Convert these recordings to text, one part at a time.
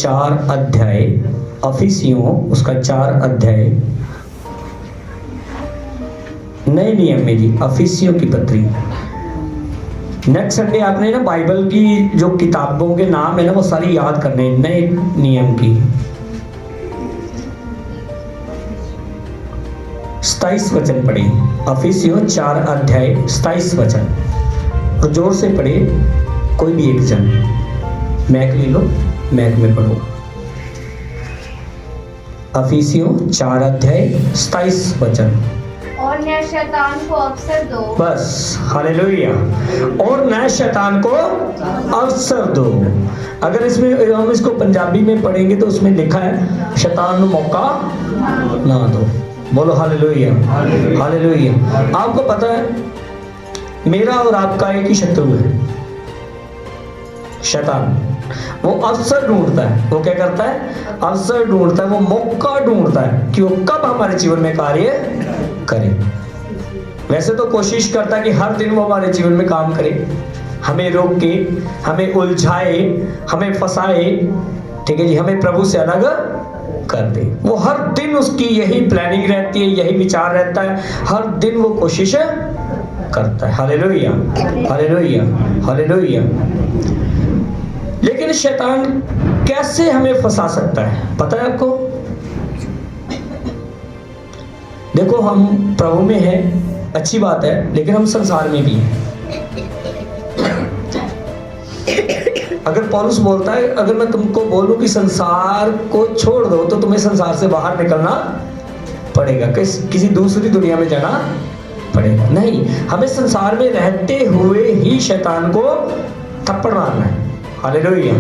4 अध्याय, अफिसियों उसका 4 अध्याय, नए नियम में जी, अफिसियों की पत्री। नेक्स्ट संडे आपने ना बाइबल की जो किताबों के नाम है ना वो सारी याद करने, नए नियम की। 27 वचन पढ़े, अफिसियों 4 अध्याय 27 वचन, और जोर से पढ़े कोई भी एक जन। मैक ले लो, मैक में पढ़ो। अफिसियों 4 अध्याय 27 वचन। और नए शैतान को अवसर दो। बस, हालेलुया। और नए शैतान को अवसर दो। अगर इसमें हम इसको पंजाबी में पढ़ेंगे तो उसमें लिखा है शैतान को मौका ना दो। बोलो हालेलुया, हालेलुया। आपको पता है मेरा और आपका एक ही शत्रु है, शैतान। वो अवसर ढूंढता है। वो क्या करता है? अवसर ढूंढता है, वो मौका ढूंढता है कि वो कब हमारे जीवन में कार्य करे। वैसे तो कोशिश करता है कि हर दिन वो हमारे जीवन में काम करे, हमें रोके, हमें उलझाए, हमें फंसाए, ठीक है जी, हमें प्रभु से अलग कर दे। वो हर दिन उसकी यही प्लानिंग रहती है, यही विचार रहता है, हर दिन वो कोशिश करता है। Hallelujah, hallelujah, hallelujah. लेकिन शैतान कैसे हमें फंसा सकता है पता है आपको? देखो, हम प्रभु में हैं, अच्छी बात है, लेकिन हम संसार में भी हैं। अगर पौलुस बोलता है, अगर मैं तुमको बोलूं कि संसार को छोड़ दो तो तुम्हें संसार से बाहर निकलना पड़ेगा, किसी दूसरी दुनिया में जाना पड़ेगा। नहीं, हमें संसार में रहते हुए ही शैतान को थप्पड़ मारना है। हालेलुया।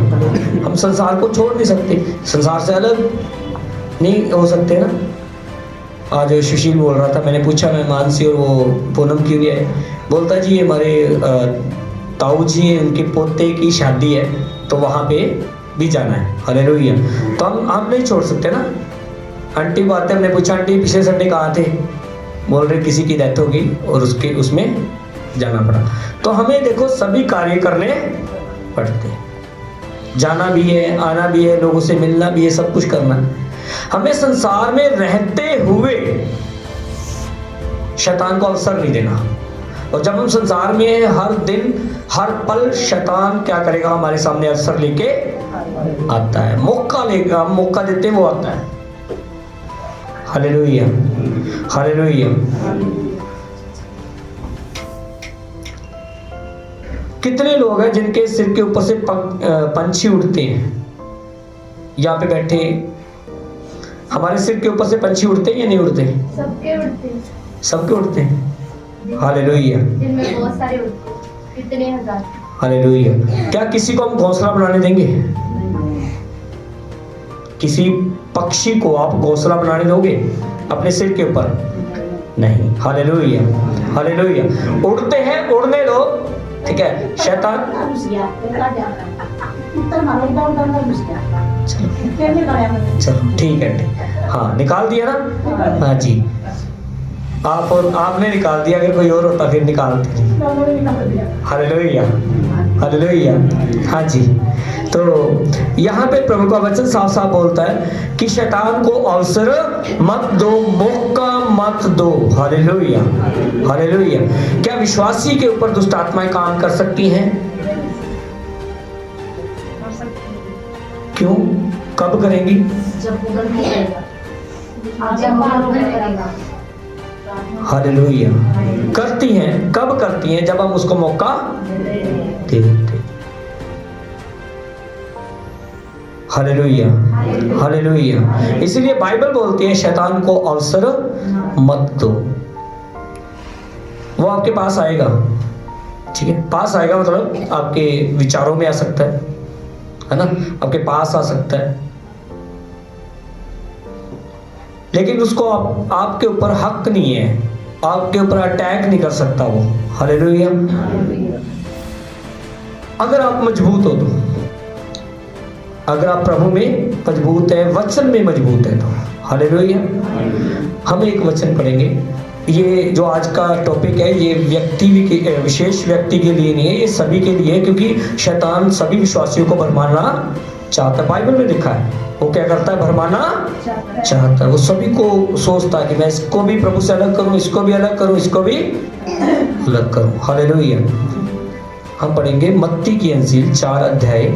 हम संसार को छोड़ नहीं सकते, संसार से अलग नहीं हो सकते ना। आज सुशील बोल रहा था, मैंने पूछा मैं मानसी और वो पूनम क्यों गया है, बोलता जी ये हमारे ताऊ जी हैं, उनके पोते की शादी है तो वहाँ पे भी जाना है। हालेलुया। तो हम नहीं छोड़ सकते ना। आंटी को आते, हमने पूछा आंटी पिछले संडे कहाँ थे, बोल रहे किसी की डेथ होगी और उसमें जाना पड़ा। तो हमें देखो सभी कार्य करने पड़ते, जाना भी है, आना भी है, लोगों से मिलना भी है, सब कुछ करना है। हमें संसार में रहते हुए शैतान को अवसर नहीं देना। और जब हम संसार में हैं, हर दिन हर पल शैतान क्या करेगा? हमारे सामने अवसर लेके आता है, मौका लेगा, हम मौका देते वो आता है। Hallelujah, hallelujah. कितने लोग हैं जिनके सिर के ऊपर से पंछी उड़ते हैं? यहाँ पे बैठे हमारे सिर के ऊपर से पंछी उड़ते हैं या नहीं उड़ते? सबके उड़ते हैं, सबके उड़ते हैं। हालेलुया, जिनमें बहुत सारे उड़ते हैं, कितने हजार। हालेलुया। क्या किसी को हम घोंसला बनाने देंगे? किसी पक्षी को आप घोंसला बनाने दोगे अपने सिर के ऊपर? नहीं। Hallelujah, hallelujah. उड़ते हैं, उड़ने दो, ठीक है। शैतान चलो ठीक है, हाँ निकाल दिया ना। हाँ जी, आप और आपने निकाल दिया, अगर कोई और होता फिर निकालते। Hallelujah, hallelujah. हाँ जी, तो यहाँ पे प्रभु का वचन साफ साफ बोलता है कि शैतान को अवसर मत दो, मौका मत दो। Hallelujah, hallelujah. क्या विश्वासी के ऊपर दुष्ट आत्माएं काम कर सकती हैं? क्यों? कब करेंगी? जब करेगा। हालेलुया। करती हैं, कब करती हैं? जब हम उसको मौका देते। Hallelujah, hallelujah. इसलिए बाइबल बोलती है शैतान को अवसर मत दो। वो आपके पास आएगा, ठीक है, पास आएगा मतलब आपके विचारों में आ सकता है ना, आपके पास आ सकता है, लेकिन उसको आपके ऊपर हक नहीं है, आपके ऊपर अटैक नहीं कर सकता वो। हालेलुया। अगर आप मजबूत हो तो, अगर आप प्रभु में मजबूत है, वचन में मजबूत है तो। हालेलुया। हम एक वचन पढ़ेंगे, ये जो आज का टॉपिक है ये विशेष व्यक्ति के लिए नहीं है, ये सभी के लिए है, क्योंकि शैतान सभी विश्वासियों को भरमाना चाहता है, बाइबल में लिखा है। वो क्या करता है? भरमाना चाहता है। वो सभी को सोचता है कि मैं इसको भी प्रभु से अलग करूं, इसको भी अलग करूं, इसको भी अलग करूं। हालेलुया। हम पढ़ेंगे मत्ती की इंजील 4 अध्याय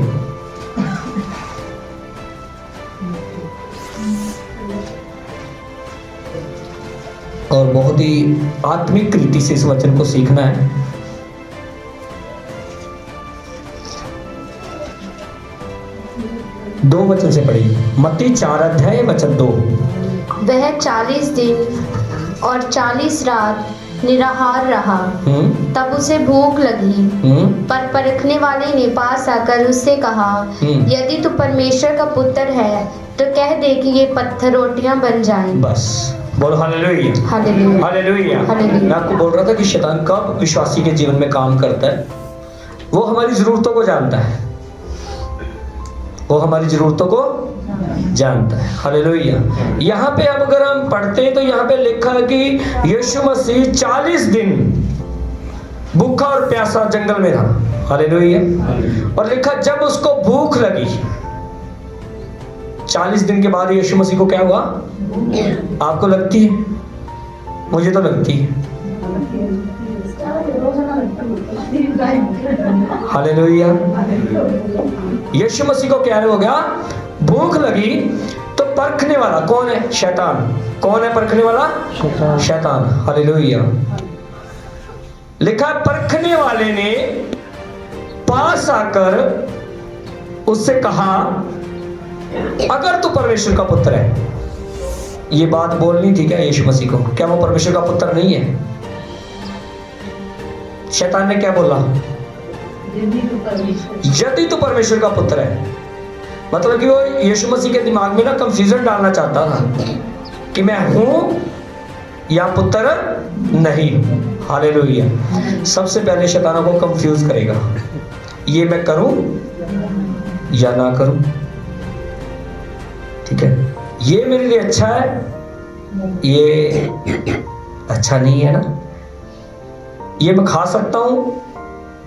और बहुत ही आत्मिक रीति से इस वचन को सीखना है। दो वचन से पढ़िए, मत्ती 4 अध्याय वचन 2। वह 40 दिन और 40 रात निराहार रहा। तब उसे भूख लगी। पर परखने वाले ने पास आकर उससे कहा, यदि तू परमेश्वर का पुत्र है तो कह दे कि ये पत्थर रोटियां बन जाएं। बस बोलो हालेलुया। हालेलुया। हालेलुया। हालेलुया। मैं आपको बोल रहा था कि शैतान कब विश्वासी के जीवन में काम करता है। वो हमारी जरूरतों को जानता है, वो हमारी जरूरतों को जानता है। हालेलुया। यहाँ पे अब अगर हम पढ़ते हैं तो यहाँ पे लिखा है कि यीशु मसीह 40 दिन भूखा और प्यासा जंगल में रहा। हालेलुया। और लिखा जब उसको भूख लगी, 40 दिन के बाद यीशु मसीह को क्या हुआ? आपको लगती है? मुझे तो लगती है। हालेलुया। यीशु मसीह को क्या हो गया? भूख लगी। तो परखने वाला कौन है? शैतान। कौन है परखने वाला? शैतान। हालेलुया। लिखा परखने वाले ने पास आकर उससे कहा, अगर तू परमेश्वर का पुत्र है। ये बात बोलनी थी क्या यीशु मसीह को? क्या वो परमेश्वर का पुत्र नहीं है? शैतान ने क्या बोला? यदि तू परमेश्वर का पुत्र है। मतलब कि वो यीशु मसीह के दिमाग में ना कंफ्यूजन डालना चाहता था कि मैं हूं या पुत्र नहीं। हालेलुया। सबसे पहले शैतान को कंफ्यूज करेगा, ये मैं करूं या ना करूं। ठीक है, ये मेरे लिए अच्छा है, ये अच्छा नहीं है ना। ये मैं खा सकता हूं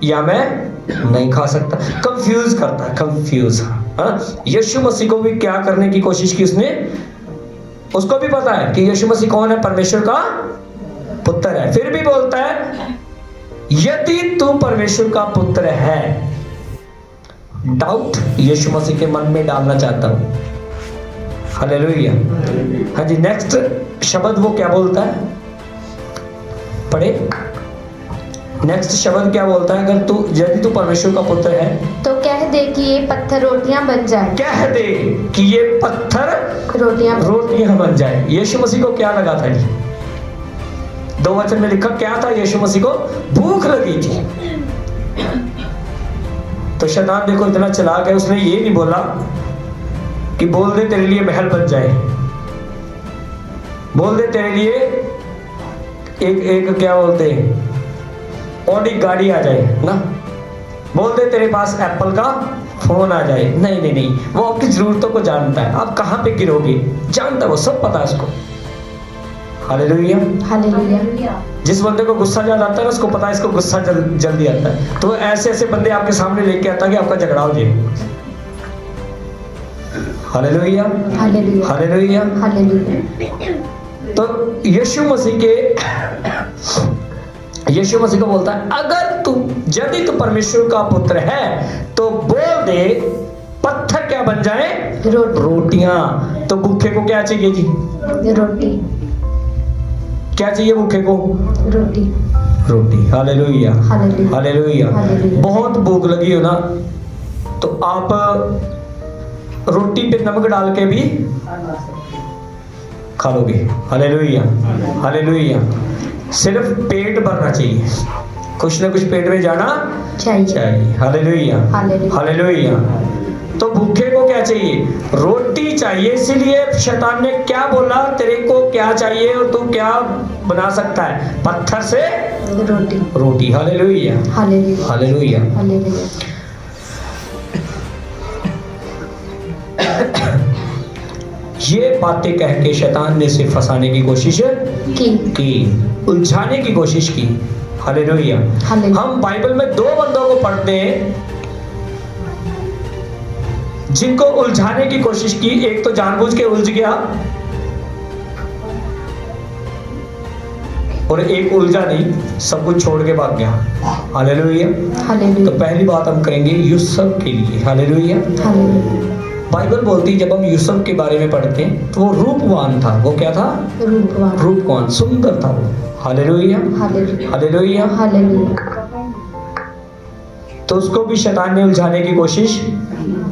या मैं नहीं खा सकता। कंफ्यूज करता है, कंफ्यूज। यीशु मसीह को भी क्या करने की कोशिश की उसने? उसको भी पता है कि यीशु मसीह कौन है? परमेश्वर का पुत्र है। फिर भी बोलता है यदि तू परमेश्वर का पुत्र है। डाउट यीशु मसीह के मन में डालना चाहता हूं। हालेलुया। हाँ जी, नेक्स्ट शब्द वो क्या बोलता है? पढ़े। नेक्स्ट शब्द क्या बोलता है? अगर तू यदि तू परमेश्वर का पुत्र है तो कह दे कि ये पत्थर रोटियां बन जाएं। कह दे कि ये पत्थर रोटियां बन जाए। यीशु मसीह को क्या लगा था जी? 2 वचन में लिखा क्या था? यीशु मसीह को भूख लगी थी। तो शैतान देखो इतना चालाक है, उसने ये नहीं बोला कि बोल दे तेरे लिए महल बन जाए, बोल दे तेरे लिए एक क्या बोलते हैं ऑडी गाड़ी आ जाए ना, बोल दे तेरे पास एप्पल का फोन आ जाए। नहीं नहीं नहीं, वो आपकी जरूरतों को जानता है, आप कहां पे गिरोगे जानता है, वो सब पता है उसको। हालेलुया। हालेलुया। जिस बंदे को गुस्सा ज्यादा आता है ना, उसको पता है इसको गुस्सा जल्दी आता है, तो ऐसे ऐसे बंदे आपके सामने लेके आता है कि आपका झगड़ा हो जाए। हालेलुया। हालेलुया। हालेलुया। हालेलुया। तो यीशु मसीह को बोलता है अगर तू यदि तू परमेश्वर का पुत्र है तो बोल दे पत्थर क्या बन जाए? रोटियां। तो भूखे को क्या चाहिए जी? रोटी। क्या चाहिए भूखे को? रोटी। रोटी। हालेलुया। हालेलुया। हालेलुया। हालेलुया। बहुत भूख लगी हो ना, तो आप रोटी पे नमक डाल के भी खा लोगे। हालेलुया। हालेलुया। सिर्फ पेट भरना चाहिए, कुछ ना कुछ पेट में जाना चाहिए। हालेलुया। हालेलुया। तो भूखे को क्या चाहिए? रोटी चाहिए। इसीलिए शैतान ने क्या बोला, तेरे को क्या चाहिए और तू क्या बना सकता है? पत्थर से रोटी। रोटी। हालेलुया। हालेलुया। हालेलुया। हालेलुया। ये बातें कह के शैतान ने इसे फंसाने की कोशिश की, उलझाने की कोशिश की। हालेलुया। हम बाइबल में 2 बंदों को पढ़ते हैं जिनको उलझाने की कोशिश की, एक तो जानबूझ के उलझ गया और एक उलझा नहीं, सब कुछ छोड़ के भाग गया। हालेलुया। हालेलुया। तो पहली बात हम करेंगे यूसुफ के लिए। हालेलुया। हालेलुया। बाइबल बोलती है, जब हम यूसुफ के बारे में पढ़ते हैं तो वो रूपवान था। वो क्या था? रूपवान। रूपवान, सुंदर था वो। हालेलुया। हालेलुया। हालेलुया। हालेलुया। तो उसको भी शैतान ने उलझाने की कोशिश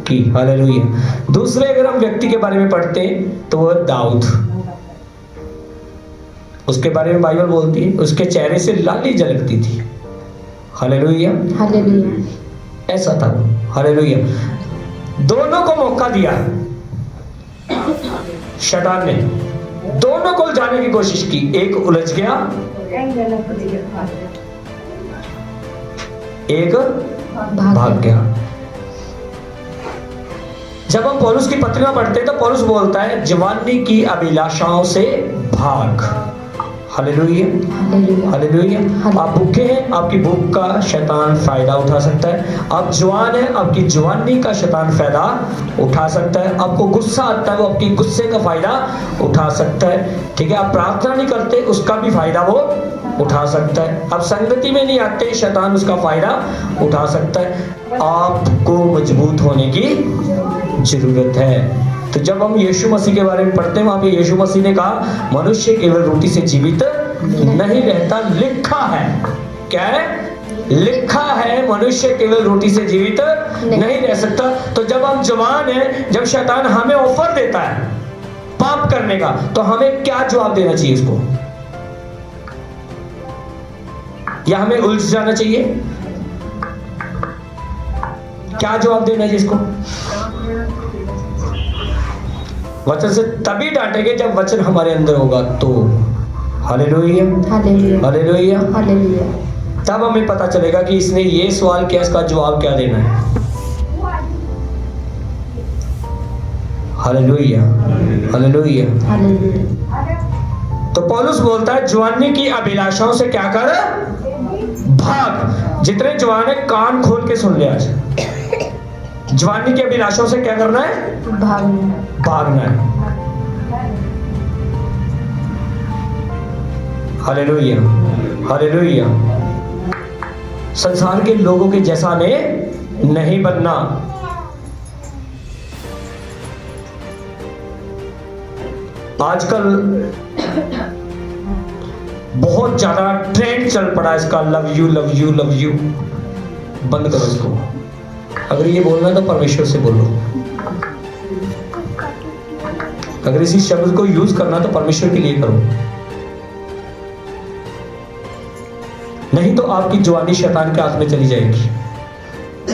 की। हालेलुया। दूसरे अगर हम व्यक्ति के बारे में पढ़ते हैं तो वो दाऊद, उसके बारे में बाइबल बोलती है उसके चेहरे से लाली झलकती थी। हालेलुया। हालेलुया। ऐसा था वो। हालेलुया। दोनों को मौका दिया शैतान ने, दोनों को उलझाने की कोशिश की। एक उलझ गया, एक भाग गया। जब हम पौलुस की पत्रियां पढ़ते हैं तो पौलुस बोलता है जवानी की अभिलाषाओं से भाग। हालेलुया। हालेलुया। आप भूखे हैं, आपकी भूख का शैतान फायदा उठा सकता है। आप जवान हैं, आपकी जवानी का शैतान फायदा उठा सकता है। आपको गुस्सा आता है, वो आपकी गुस्से का फायदा उठा सकता है। ठीक है, आप प्रार्थना नहीं करते, उसका भी फायदा वो उठा सकता है। आप संगति में नहीं आते, शैतान उसका फायदा उठा सकता है। आपको मजबूत होने की जरूरत है। तो जब हम यीशु मसीह के बारे में पढ़ते हैं, वहां पे यीशु मसीह ने कहा मनुष्य केवल रोटी से जीवित नहीं रहता, लिखा है। क्या है? लिखा है मनुष्य केवल रोटी से जीवित नहीं रह सकता। तो जब हम जवान हैं, जब शैतान हमें ऑफर देता है पाप करने का, तो हमें क्या जवाब देना चाहिए उसको? या हमें उलझ जाना चाहिए? क्या जवाब देना चाहिए इसको? वचन से तभी डांटेंगे जब वचन हमारे अंदर होगा तो। हालेलुया। हालेलुया। हालेलुया। हालेलुया। तब हमें पता चलेगा कि इसने ये सवाल किया, इसका जवाब क्या देना है। हालेलुया। हालेलुया। हालेलुया। तो पौलुस बोलता है जवानी की अभिलाषाओं से क्या कर? भाग। जितने जवान है कान खोल के सुन ले आज। जवानी की अभिलाषाओं से क्या करना है? भागना। भागना है। हालेलुया। हालेलुया। संसार के लोगों के जैसा हमें नहीं बनना। आजकल बहुत ज्यादा ट्रेंड चल पड़ा इसका, love you love you love you. बंद करो इसको। अगर ये बोलना है तो परमेश्वर से बोलो। अगर इसी शब्द को यूज करना तो परमेश्वर के लिए करो, नहीं तो आपकी जवानी शैतान के हाथ में चली जाएगी,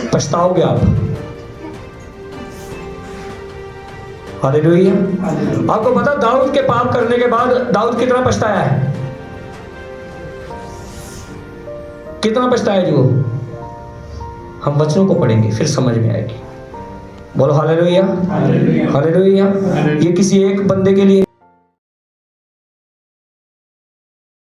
पछताओगे आप। हालेलुया। आपको पता दाऊद के पाप करने के बाद दाऊद कितना पछताया है? कितना पछताया जी वो? हम वचनों को पढ़ेंगे फिर समझ में आएगी। बोलो हालेलुया। हालेलुया। ये किसी एक बंदे के लिए